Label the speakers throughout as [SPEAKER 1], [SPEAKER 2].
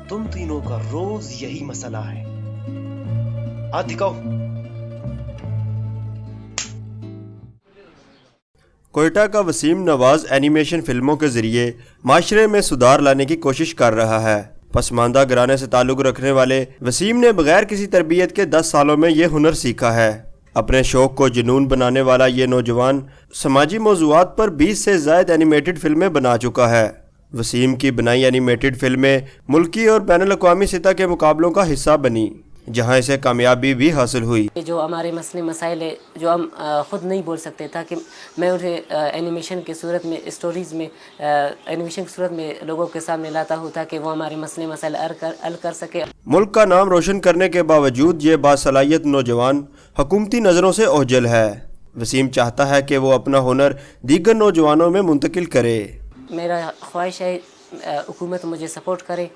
[SPEAKER 1] تم تینوں کا روز یہی مسئلہ ہے. ہاتھ دکھاؤ.
[SPEAKER 2] کوئٹہ کا وسیم نواز اینیمیشن فلموں کے ذریعے معاشرے میں سدھار لانے کی کوشش کر رہا ہے. پسماندہ گھرانے سے تعلق رکھنے والے وسیم نے بغیر کسی تربیت کے 10 سالوں میں یہ ہنر سیکھا ہے. اپنے شوق کو جنون بنانے والا یہ نوجوان سماجی موضوعات پر 20 سے زائد اینیمیٹڈ فلمیں بنا چکا ہے. وسیم کی بنائی اینیمیٹڈ فلمیں ملکی اور بین الاقوامی سطح کے مقابلوں کا حصہ بنی، جہاں اسے کامیابی بھی حاصل ہوئی.
[SPEAKER 3] جو ہمارے مسئلے مسائل ہے جو ہم خود نہیں بول سکتے، تاکہ میں انہیں اینیمیشن کی صورت میں، اسٹوریز میں، اینیمیشن کی صورت میں لوگوں کے سامنے لاتا ہوں تاکہ وہ ہمارے مسئلے مسائل حل کر سکے.
[SPEAKER 2] ملک کا نام روشن کرنے کے باوجود یہ باصلاحیت نوجوان حکومتی نظروں سے اوجھل ہے. وسیم چاہتا ہے کہ وہ اپنا ہنر دیگر نوجوانوں میں منتقل کرے.
[SPEAKER 3] میرا خواہش ہے حکومت مجھے سپورٹ کرے،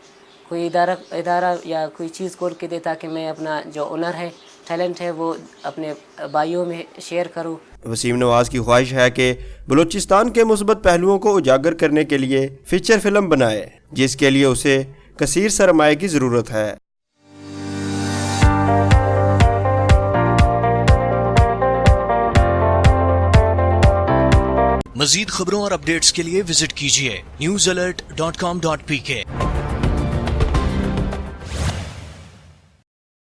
[SPEAKER 3] کوئی ادارہ یا کوئی چیز کھول کے دے تاکہ میں اپنا جو ہنر ہے، ٹیلنٹ ہے، وہ اپنے بھائیوں میں شیئر کروں.
[SPEAKER 2] وسیم نواز کی خواہش ہے کہ بلوچستان کے مثبت پہلوؤں کو اجاگر کرنے کے لیے فیچر فلم بنائے، جس کے لیے اسے کثیر سرمایہ کی ضرورت ہے.
[SPEAKER 4] مزید خبروں اور اپڈیٹس کے لیے وزٹ کیجیے newsalert.com.pk.